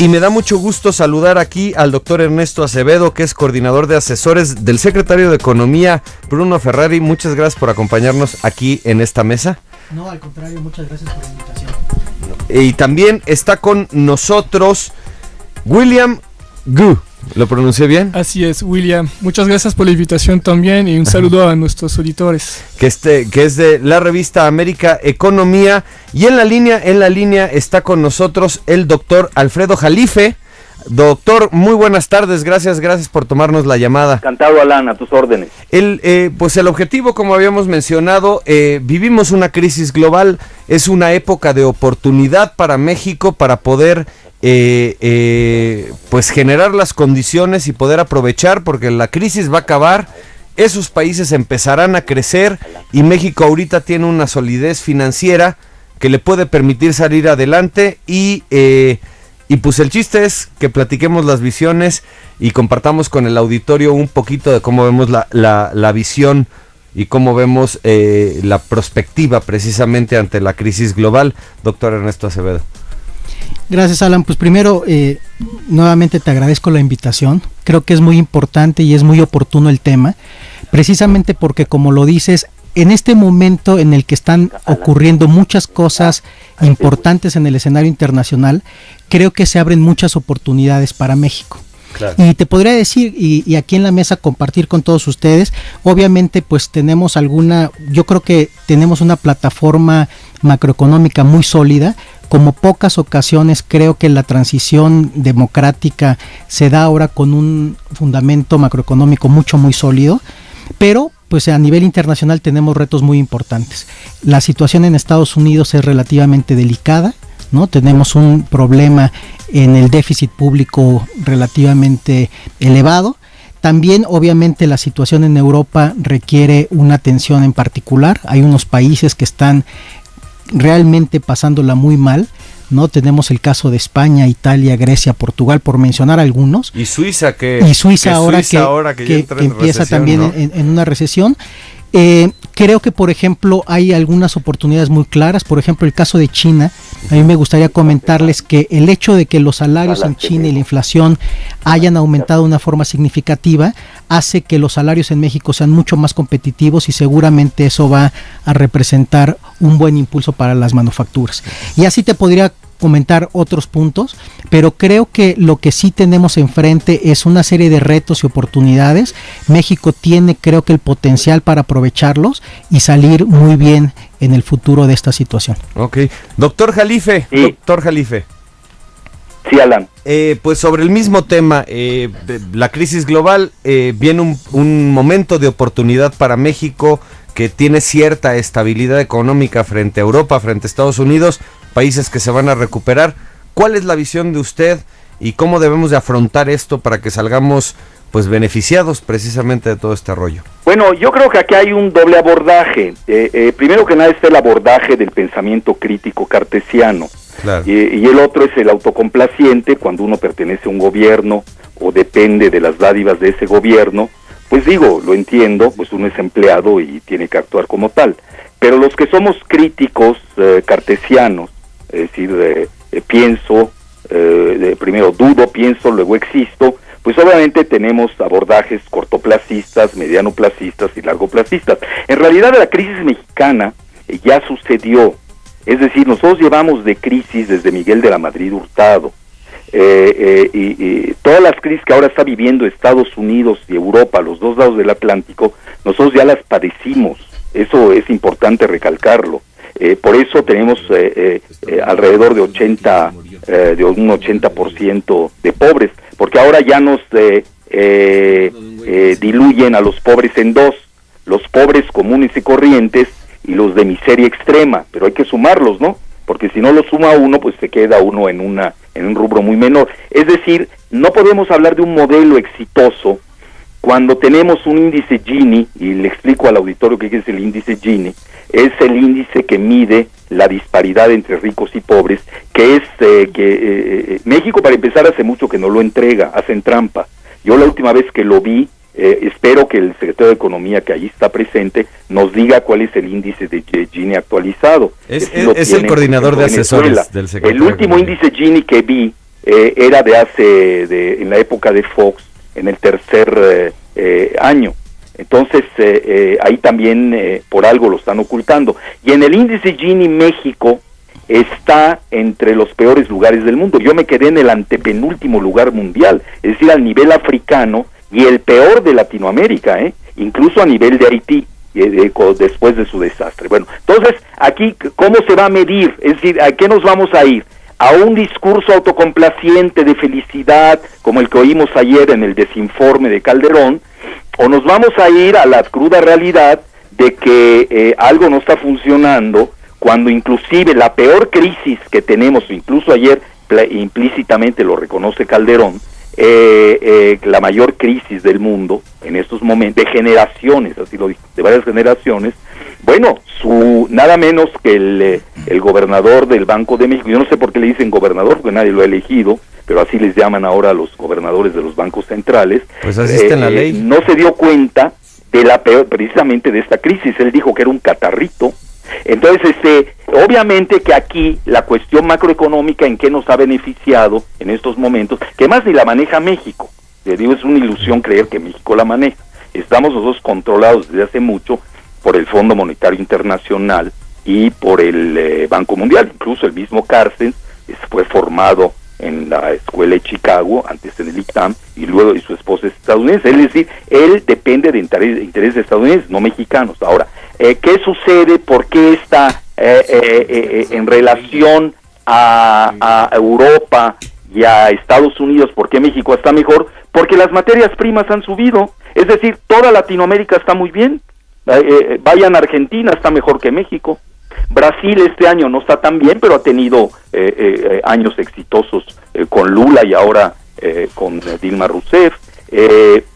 Y me da mucho gusto saludar aquí al doctor Ernesto Acevedo, que es coordinador de asesores del secretario de Economía, Bruno Ferrari. Muchas gracias por acompañarnos aquí en esta mesa. No, al contrario, muchas gracias por la invitación. Y también está con nosotros William Gu. ¿Lo pronuncié bien? Así es, William. Muchas gracias por la invitación también y un saludo a nuestros auditores. Que es de la revista América Economía. Y en la línea está con nosotros el doctor Alfredo Jalife. Doctor, muy buenas tardes, gracias por tomarnos la llamada. Encantado, Alan, a tus órdenes. Pues el objetivo, como habíamos mencionado, vivimos una crisis global, es una época de oportunidad para México para poder pues generar las condiciones y poder aprovechar, porque la crisis va a acabar, esos países empezarán a crecer y México ahorita tiene una solidez financiera que le puede permitir salir adelante y pues el chiste es que platiquemos las visiones y compartamos con el auditorio un poquito de cómo vemos la visión y cómo vemos la perspectiva precisamente ante la crisis global. Doctor Ernesto Acevedo. Gracias, Alan. Pues primero, nuevamente te agradezco la invitación. Creo que es muy importante y es muy oportuno el tema, precisamente porque, como lo dices, en este momento en el que están ocurriendo muchas cosas importantes en el escenario internacional, creo que se abren muchas oportunidades para México. Claro. Y te podría decir, y aquí en la mesa compartir con todos ustedes, obviamente pues yo creo que tenemos una plataforma macroeconómica muy sólida. Como pocas ocasiones creo que la transición democrática se da ahora con un fundamento macroeconómico muy sólido, pero pues a nivel internacional tenemos retos muy importantes. La situación en Estados Unidos es relativamente delicada, ¿no? Tenemos un problema en el déficit público relativamente elevado. También, obviamente, la situación en Europa requiere una atención en particular. Hay unos países que están realmente pasándola muy mal, ¿no? Tenemos el caso de España, Italia, Grecia, Portugal, por mencionar algunos. Y Suiza ahora que empieza recesión, también, ¿no? en una recesión. Creo que, por ejemplo, hay algunas oportunidades muy claras. Por ejemplo, el caso de China. A mí me gustaría comentarles que el hecho de que los salarios en China y la inflación hayan aumentado de una forma significativa hace que los salarios en México sean mucho más competitivos y seguramente eso va a representar un buen impulso para las manufacturas. Y así te podría comentar otros puntos, pero creo que lo que sí tenemos enfrente es una serie de retos y oportunidades. México tiene, creo que, el potencial para aprovecharlos y salir muy bien en el futuro de esta situación. Ok. Doctor Jalife. Sí. Doctor Jalife. Sí, Alan. Pues sobre el mismo tema, la crisis global, viene un momento de oportunidad para México que tiene cierta estabilidad económica frente a Europa, frente a Estados Unidos, países que se van a recuperar. ¿Cuál es la visión de usted y cómo debemos de afrontar esto para que salgamos pues beneficiados precisamente de todo este rollo? Bueno, yo creo que aquí hay un doble abordaje. Primero que nada está el abordaje del pensamiento crítico cartesiano. Claro. Y el otro es el autocomplaciente, cuando uno pertenece a un gobierno o depende de las dádivas de ese gobierno. Pues digo, lo entiendo, pues uno es empleado y tiene que actuar como tal. Pero los que somos críticos cartesianos, es decir, pienso, primero dudo, pienso, luego existo, pues obviamente tenemos abordajes cortoplacistas, medianoplacistas y largoplacistas. En realidad la crisis mexicana ya sucedió, es decir, nosotros llevamos de crisis desde Miguel de la Madrid Hurtado, y todas las crisis que ahora está viviendo Estados Unidos y Europa, los dos lados del Atlántico, nosotros ya las padecimos. Eso es importante recalcarlo. Por eso tenemos alrededor de un 80% de pobres, porque ahora ya nos diluyen a los pobres en dos: los pobres comunes y corrientes y los de miseria extrema, pero hay que sumarlos, ¿no? Porque si no lo suma uno, pues se queda uno en un rubro muy menor. Es decir, no podemos hablar de un modelo exitoso cuando tenemos un índice Gini, y le explico al auditorio qué es el índice Gini. Es el índice que mide la disparidad entre ricos y pobres, que es México, para empezar, hace mucho que no lo entrega, hacen trampa. Yo la última vez que lo vi, espero que el secretario de Economía, que allí está presente, nos diga cuál es el índice de Gini actualizado. Es el coordinador de asesores del secretario. El último índice Gini que vi era en la época de Fox, en el tercer año. Entonces, ahí también por algo lo están ocultando. Y en el índice Gini, México está entre los peores lugares del mundo. Yo me quedé en el antepenúltimo lugar mundial, es decir, al nivel africano, y el peor de Latinoamérica, incluso a nivel de Haití, después de su desastre. Bueno, entonces, aquí, ¿cómo se va a medir? Es decir, ¿a qué nos vamos a ir? ¿A un discurso autocomplaciente de felicidad, como el que oímos ayer en el desinforme de Calderón, o nos vamos a ir a la cruda realidad de que algo no está funcionando, cuando inclusive la peor crisis que tenemos, incluso ayer implícitamente lo reconoce Calderón, la mayor crisis del mundo en estos momentos, de generaciones, así lo dijo, de varias generaciones, bueno, nada menos que el gobernador del Banco de México, yo no sé por qué le dicen gobernador, porque nadie lo ha elegido, pero así les llaman ahora a los gobernadores de los bancos centrales, pues así está en la ley. No se dio cuenta de la peor, precisamente de esta crisis. Él dijo que era un catarrito. Entonces, obviamente que aquí la cuestión macroeconómica, en qué nos ha beneficiado en estos momentos, que más ni la maneja México. Le digo, es una ilusión creer que México la maneja. Estamos nosotros controlados desde hace mucho por el Fondo Monetario Internacional y por el Banco Mundial. Incluso el mismo Carstens fue formado en la escuela de Chicago, antes en el ITAM, y luego su esposa es estadounidense. Es decir, él depende de intereses estadounidenses, no mexicanos. Ahora, ¿qué sucede? ¿Por qué está en relación a Europa y a Estados Unidos? ¿Por qué México está mejor? Porque las materias primas han subido. Es decir, toda Latinoamérica está muy bien. Vayan a Argentina, está mejor que México. Brasil este año no está tan bien, pero ha tenido años exitosos con Lula y ahora con Dilma Rousseff.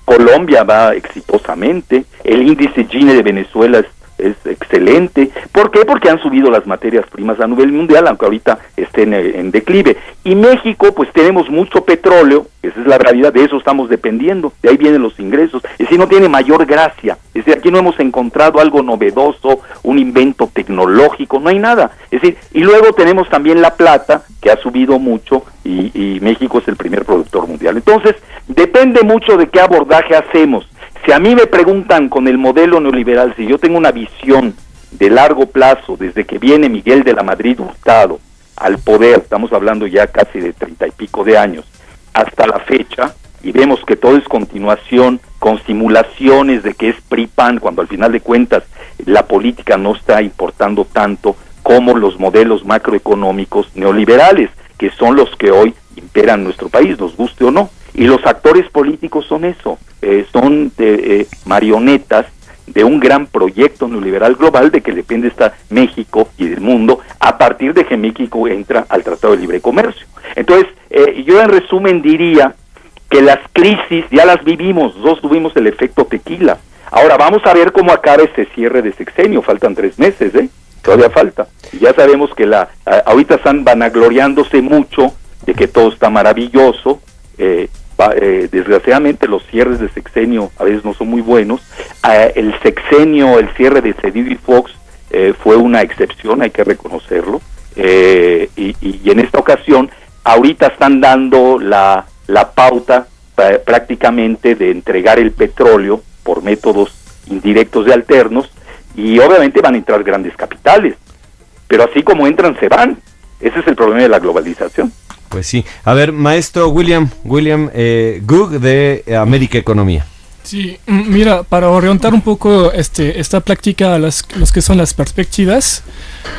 Colombia va exitosamente. El índice Gini de Venezuela es excelente. ¿Por qué? Porque han subido las materias primas a nivel mundial, aunque ahorita estén en declive. Y México, pues tenemos mucho petróleo, esa es la realidad, de eso estamos dependiendo, de ahí vienen los ingresos. Es decir, no tiene mayor gracia. Es decir, aquí no hemos encontrado algo novedoso, un invento tecnológico, no hay nada. Es decir, y luego tenemos también la plata, que ha subido mucho, y México es el primer productor mundial. Entonces, depende mucho de qué abordaje hacemos. Si a mí me preguntan con el modelo neoliberal, si yo tengo una visión de largo plazo, desde que viene Miguel de la Madrid Hurtado al poder, estamos hablando ya casi de 30 y pico de años, hasta la fecha, y vemos que todo es continuación, con simulaciones de que es PRI-PAN, cuando al final de cuentas la política no está importando tanto como los modelos macroeconómicos neoliberales, que son los que hoy imperan nuestro país, nos guste o no. Y los actores políticos son eso, son marionetas de un gran proyecto neoliberal global de que depende está México y del mundo, a partir de que México entra al Tratado de Libre Comercio. Entonces, yo en resumen diría que las crisis ya las vivimos, nosotros tuvimos el efecto tequila. Ahora vamos a ver cómo acaba este cierre de sexenio, faltan 3 meses, todavía falta. Y ya sabemos que ahorita están vanagloriándose mucho de que todo está maravilloso. Desgraciadamente los cierres de sexenio a veces no son muy buenos. El cierre de Cedillo y Fox fue una excepción, hay que reconocerlo, y en esta ocasión ahorita están dando la pauta prácticamente de entregar el petróleo por métodos indirectos y alternos, y obviamente van a entrar grandes capitales, pero así como entran se van. Ese es el problema de la globalización. Pues sí. A ver, maestro William Gug de América Economía. Sí, mira, para orientar un poco esta práctica a los que son las perspectivas,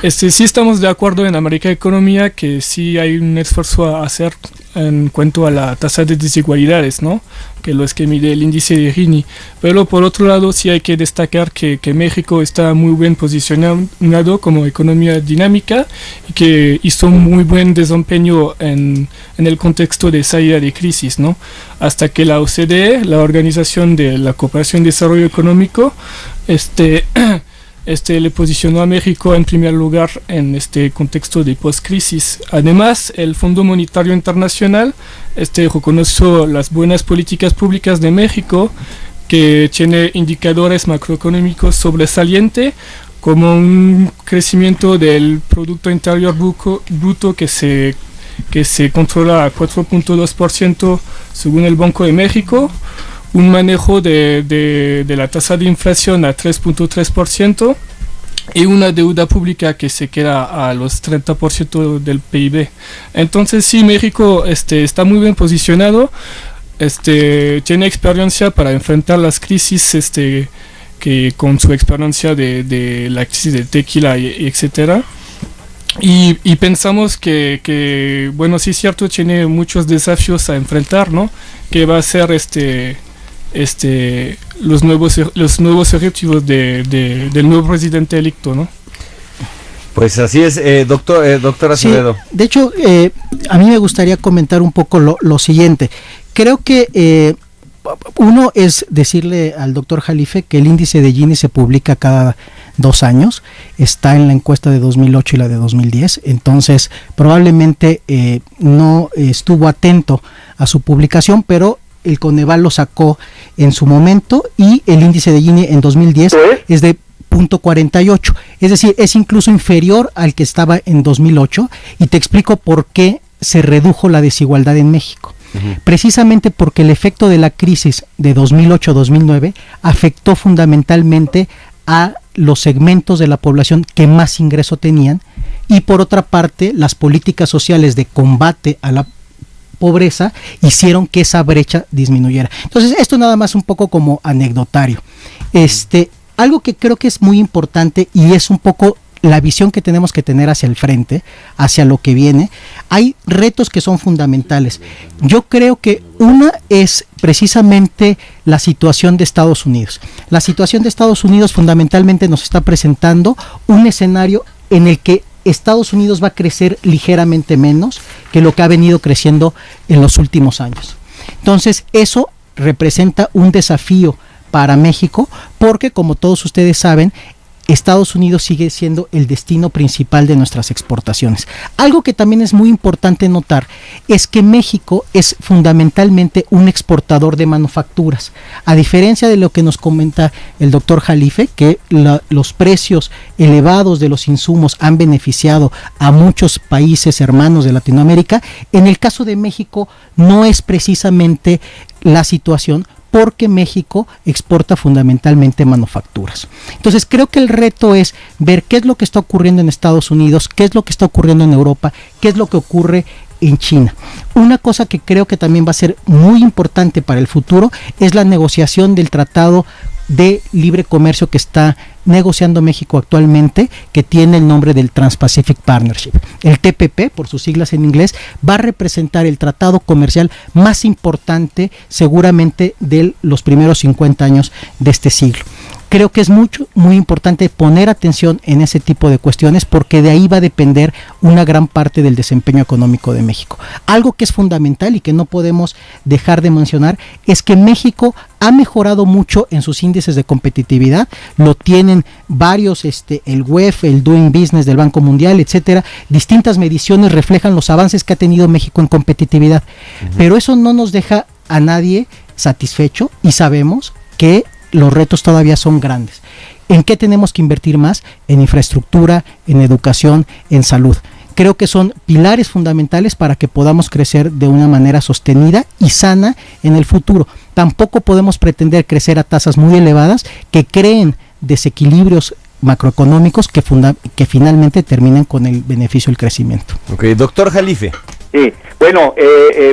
sí estamos de acuerdo en América Economía que sí hay un esfuerzo a hacer en cuanto a la tasa de desigualdades, ¿no? Que lo es que mide el índice de Gini. Pero por otro lado sí hay que destacar que México está muy bien posicionado como economía dinámica y que hizo muy buen desempeño en el contexto de salida de crisis, ¿no? Hasta que la OCDE, la Organización de la Cooperación y Desarrollo Económico, le posicionó a México en primer lugar en este contexto de post-crisis. Además, el Fondo Monetario Internacional reconoció las buenas políticas públicas de México, que tiene indicadores macroeconómicos sobresalientes, como un crecimiento del Producto Interior Bruto que se que se controla a 4.2% según el Banco de México, un manejo de la tasa de inflación a 3.3% y una deuda pública que se queda a los 30% del PIB. Entonces sí, México está muy bien posicionado, tiene experiencia para enfrentar las crisis, que con su experiencia de la crisis de tequila y etcétera. Y pensamos que, bueno, sí es cierto, tiene muchos desafíos a enfrentar, ¿no? Que va a ser los nuevos objetivos del nuevo presidente electo, ¿no? Pues así es, doctor Acevedo. Sí, de hecho, a mí me gustaría comentar un poco lo siguiente. Creo que uno es decirle al doctor Jalife que el índice de Gini se publica cada 2 años, está en la encuesta de 2008 y la de 2010, entonces probablemente no estuvo atento a su publicación, pero el Coneval lo sacó en su momento y el índice de Gini en 2010 es de 0.48, es decir, es incluso inferior al que estaba en 2008, y te explico por qué se redujo la desigualdad en México. Precisamente porque el efecto de la crisis de 2008-2009 afectó fundamentalmente a los segmentos de la población que más ingreso tenían, y por otra parte las políticas sociales de combate a la pobreza hicieron que esa brecha disminuyera. Entonces esto nada más un poco como anecdotario. Algo que creo que es muy importante y es un poco la visión que tenemos que tener hacia el frente, hacia lo que viene. Hay retos que son fundamentales. Yo creo que una es precisamente la situación de Estados Unidos. La situación de Estados Unidos fundamentalmente nos está presentando un escenario en el que Estados Unidos va a crecer ligeramente menos que lo que ha venido creciendo en los últimos años. Entonces, eso representa un desafío para México, porque como todos ustedes saben, Estados Unidos sigue siendo el destino principal de nuestras exportaciones. Algo que también es muy importante notar es que México es fundamentalmente un exportador de manufacturas. A diferencia de lo que nos comenta el doctor Jalife, que los precios elevados de los insumos han beneficiado a muchos países hermanos de Latinoamérica, en el caso de México no es precisamente la situación, porque México exporta fundamentalmente manufacturas. Entonces creo que el reto es ver qué es lo que está ocurriendo en Estados Unidos, qué es lo que está ocurriendo en Europa, qué es lo que ocurre en China. Una cosa que creo que también va a ser muy importante para el futuro es la negociación del tratado de libre comercio que está negociando México actualmente, que tiene el nombre del Trans-Pacific Partnership. El TPP, por sus siglas en inglés, va a representar el tratado comercial más importante seguramente de los primeros 50 años de este siglo. Creo que es muy importante poner atención en ese tipo de cuestiones, porque de ahí va a depender una gran parte del desempeño económico de México. Algo que es fundamental y que no podemos dejar de mencionar es que México ha mejorado mucho en sus índices de competitividad. Lo tienen varios, el WEF, el Doing Business del Banco Mundial, etcétera. Distintas mediciones reflejan los avances que ha tenido México en competitividad. Pero eso no nos deja a nadie satisfecho, y sabemos que los retos todavía son grandes. ¿En qué tenemos que invertir más? En infraestructura, en educación, en salud. Creo que son pilares fundamentales para que podamos crecer de una manera sostenida y sana en el futuro. Tampoco podemos pretender crecer a tasas muy elevadas que creen desequilibrios macroeconómicos que finalmente terminen con el beneficio del crecimiento. Ok, doctor Jalife. Sí, bueno,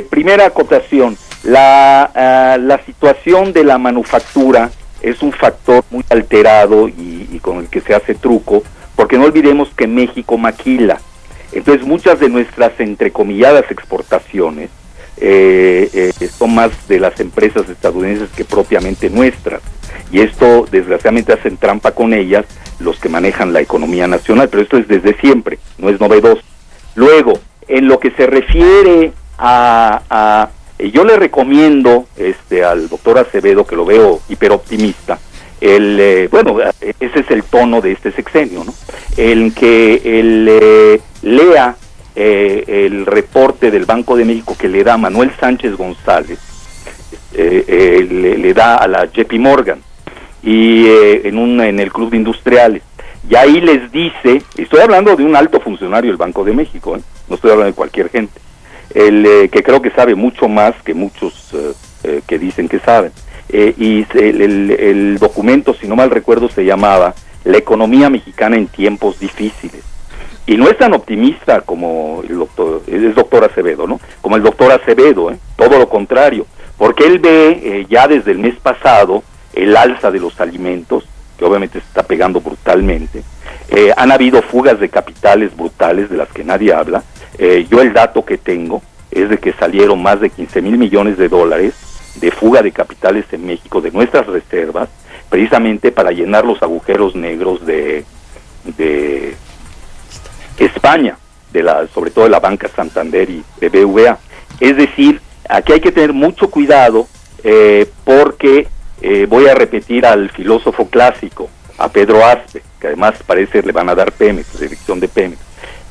primera acotación. La situación de la manufactura es un factor muy alterado y con el que se hace truco, porque no olvidemos que México maquila. Entonces muchas de nuestras entrecomilladas exportaciones son más de las empresas estadounidenses que propiamente nuestras, y esto desgraciadamente hacen trampa con ellas los que manejan la economía nacional, pero esto es desde siempre, no es novedoso. Luego, en lo que se refiere a yo le recomiendo al doctor Acevedo, que lo veo hiperoptimista, bueno, ese es el tono de este sexenio, ¿no? El que él lea el reporte del Banco de México que le da Manuel Sánchez González, le da a la JP Morgan y en el Club de Industriales, y ahí les dice, estoy hablando de un alto funcionario del Banco de México, no estoy hablando de cualquier gente, que creo que sabe mucho más que muchos que dicen que saben. El documento, si no mal recuerdo, se llamaba La economía mexicana en tiempos difíciles. Y no es tan optimista como el doctor Acevedo, ¿no? Como el doctor Acevedo, todo lo contrario, porque él ve ya desde el mes pasado el alza de los alimentos, que obviamente se está pegando brutalmente. Han habido fugas de capitales brutales de las que nadie habla. Yo el dato que tengo es de que salieron más de 15,000 millones de dólares de fuga de capitales en México, de nuestras reservas, precisamente para llenar los agujeros negros de España, sobre todo de la banca Santander y BBVA. Es decir, aquí hay que tener mucho cuidado porque voy a repetir al filósofo clásico, a Pedro Aspe, que además parece le van a dar Pemex, dirección de Pemex,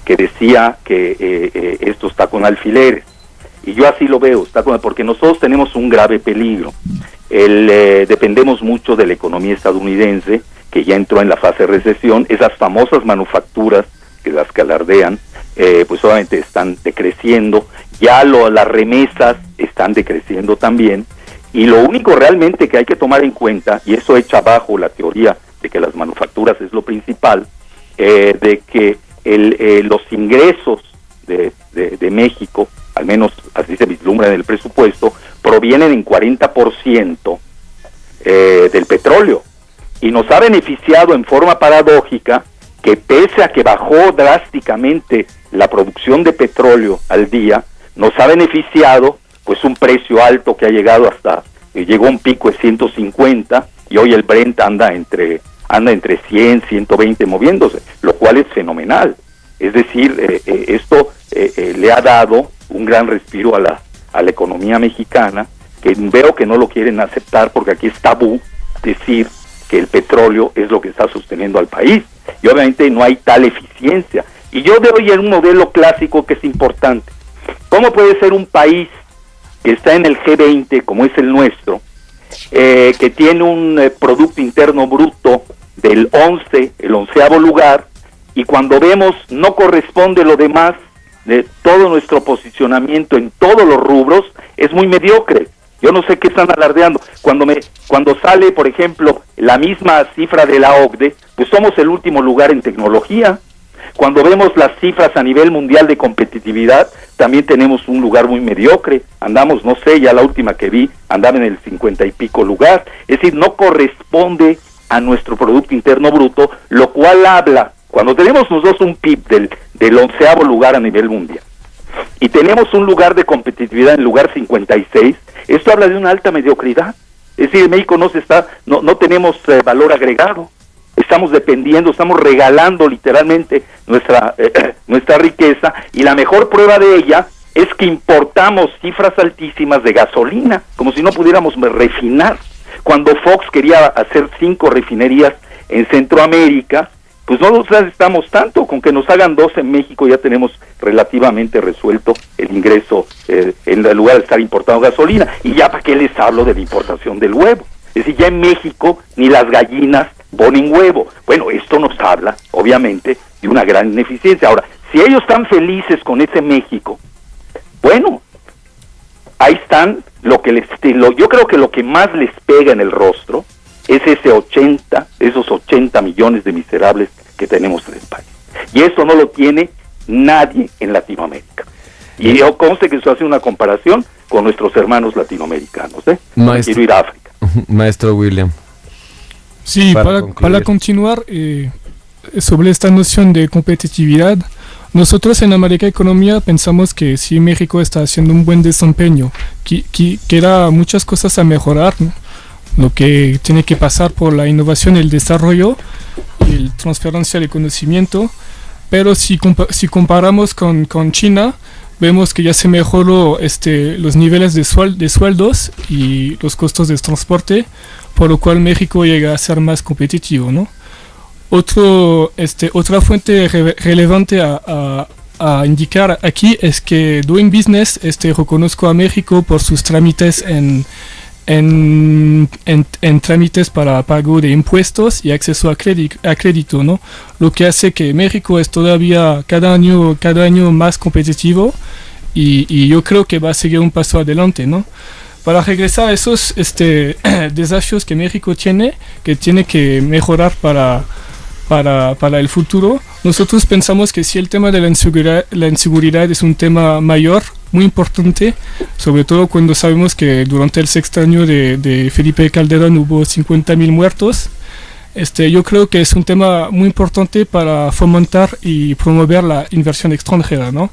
que decía que esto está con alfileres. Y yo así lo veo, porque nosotros tenemos un grave peligro. Dependemos mucho de la economía estadounidense, que ya entró en la fase de recesión. Esas famosas manufacturas que las que alardean, pues obviamente están decreciendo. Ya las remesas están decreciendo también. Y lo único realmente que hay que tomar en cuenta, y eso echa abajo la teoría de que las manufacturas es lo principal, de que los ingresos de México, al menos así se vislumbra en el presupuesto, provienen en 40% del petróleo. Y nos ha beneficiado en forma paradójica que pese a que bajó drásticamente la producción de petróleo al día, nos ha beneficiado pues un precio alto que ha llegado llegó a un pico de 150 y hoy el Brent anda entre 100, 120 moviéndose, lo cual es fenomenal. Es decir, esto le ha dado un gran respiro a la economía mexicana, que veo que no lo quieren aceptar porque aquí es tabú decir que el petróleo es lo que está sosteniendo al país, y obviamente no hay tal eficiencia. Y yo veo ya un modelo clásico que es importante. ¿Cómo puede ser un país que está en el G20, como es el nuestro, que tiene un Producto Interno Bruto del 11º lugar, y cuando vemos no corresponde lo demás de todo nuestro posicionamiento en todos los rubros, es muy mediocre? Yo no sé qué están alardeando. Cuando sale, por ejemplo, la misma cifra de la OCDE, pues somos el último lugar en tecnología. Cuando vemos las cifras a nivel mundial de competitividad, también tenemos un lugar muy mediocre. Andamos, no sé, ya la última que vi, andaba en el 50 y pico lugar. Es decir, no corresponde a nuestro Producto Interno Bruto, lo cual habla, cuando tenemos nosotros un PIB del 11º lugar a nivel mundial, y tenemos un lugar de competitividad en el lugar 56, esto habla de una alta mediocridad. Es decir, en México no tenemos valor agregado. Estamos dependiendo, estamos regalando literalmente nuestra riqueza, y la mejor prueba de ella es que importamos cifras altísimas de gasolina, como si no pudiéramos refinar. Cuando Fox quería hacer 5 refinerías en Centroamérica, pues no nos necesitamos tanto, con que nos hagan 2 en México ya tenemos relativamente resuelto el ingreso, en lugar de estar importando gasolina. Y ya para qué les hablo de la importación del huevo. Es decir, ya en México ni las gallinas ponen huevo. Bueno, esto nos habla, obviamente, de una gran ineficiencia. Ahora, si ellos están felices con ese México, bueno, ahí están. Yo creo que lo que más les pega en el rostro es esos 80 millones de miserables que tenemos en el país. Y eso no lo tiene nadie en Latinoamérica. Y yo conste que eso hace una comparación con nuestros hermanos latinoamericanos. Quiero ir a África. Maestro William. Sí, para continuar sobre esta noción de competitividad, nosotros en América Economía pensamos que si México está haciendo un buen desempeño, que queda muchas cosas a mejorar, ¿no? Lo que tiene que pasar por la innovación, el desarrollo y la transferencia de conocimiento, pero si comparamos con China, vemos que ya se mejoró los niveles de sueldos y los costos de transporte, por lo cual México llega a ser más competitivo, ¿no? Otra fuente relevante a indicar aquí es que Doing Business reconozco a México por sus trámites en trámites para pago de impuestos y acceso a crédito, ¿no? Lo que hace que México es todavía cada año más competitivo y yo creo que va a seguir un paso adelante, ¿no? Para regresar a esos desafíos que México tiene, que tiene que mejorar para el futuro, nosotros pensamos que si el tema de la inseguridad es un tema mayor, muy importante, sobre todo cuando sabemos que durante el sexenio de Felipe Calderón hubo 50.000 muertos. Yo creo que es un tema muy importante para fomentar y promover la inversión extranjera, ¿no?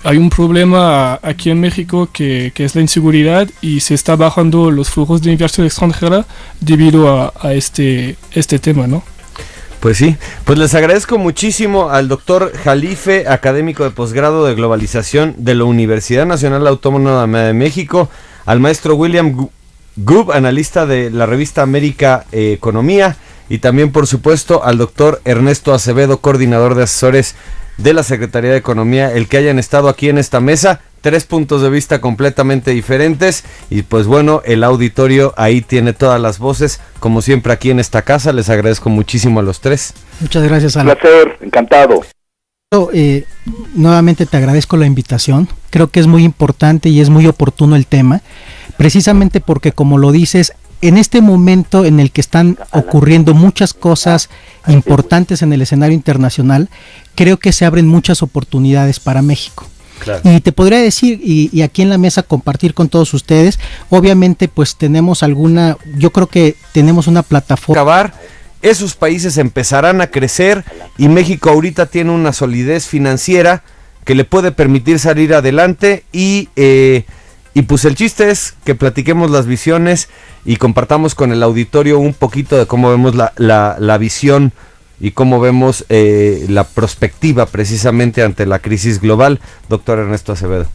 Hay un problema aquí en México que es la inseguridad y se está bajando los flujos de inversión extranjera debido a este tema, ¿no? Pues sí, pues les agradezco muchísimo al doctor Jalife, académico de posgrado de globalización de la Universidad Nacional Autónoma de México, al maestro William Gub, analista de la revista América Economía, y también por supuesto al doctor Ernesto Acevedo, coordinador de asesores de la Secretaría de Economía, el que hayan estado aquí en esta mesa. 3 puntos de vista completamente diferentes y pues bueno, el auditorio ahí tiene todas las voces, como siempre aquí en esta casa. Les agradezco muchísimo a los 3. Muchas gracias, Alan. Un placer, encantado. Nuevamente te agradezco la invitación. Creo que es muy importante y es muy oportuno el tema, precisamente porque, como lo dices, en este momento en el que están ocurriendo muchas cosas importantes en el escenario internacional, creo que se abren muchas oportunidades para México. Claro. Y te podría decir, y aquí en la mesa compartir con todos ustedes, obviamente pues yo creo que tenemos una plataforma. Esos países empezarán a crecer y México ahorita tiene una solidez financiera que le puede permitir salir adelante y pues el chiste es que platiquemos las visiones y compartamos con el auditorio un poquito de cómo vemos la visión y cómo vemos la perspectiva precisamente ante la crisis global. Doctor Ernesto Acevedo.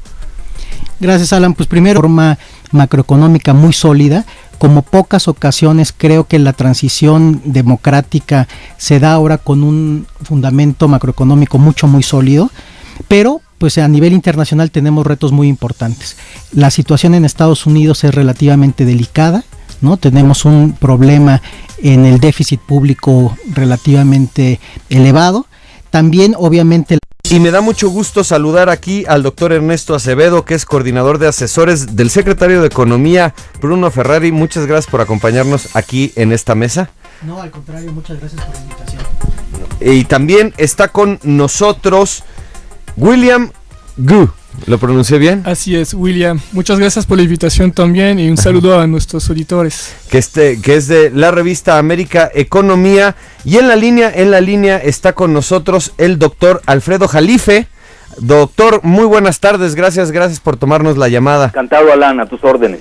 Gracias, Alan. Pues primero, forma macroeconómica muy sólida. Como pocas ocasiones, creo que la transición democrática se da ahora con un fundamento macroeconómico muy sólido, pero pues a nivel internacional tenemos retos muy importantes. La situación en Estados Unidos es relativamente delicada, ¿no? Tenemos un problema en el déficit público relativamente elevado. También, obviamente... Y me da mucho gusto saludar aquí al doctor Ernesto Acevedo, que es coordinador de asesores del secretario de Economía, Bruno Ferrari. Muchas gracias por acompañarnos aquí en esta mesa. No, al contrario, muchas gracias por la invitación. Y también está con nosotros William Gu. ¿Lo pronuncié bien? Así es, William. Muchas gracias por la invitación también y un saludo a nuestros auditores. Que es de la revista América Economía. Y en la línea está con nosotros el doctor Alfredo Jalife. Doctor, muy buenas tardes, gracias por tomarnos la llamada. Encantado, Alan, a tus órdenes.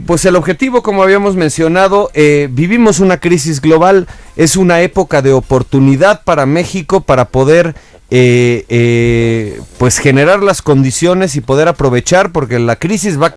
Pues el objetivo, como habíamos mencionado, vivimos una crisis global, es una época de oportunidad para México para poder pues generar las condiciones y poder aprovechar, porque la crisis va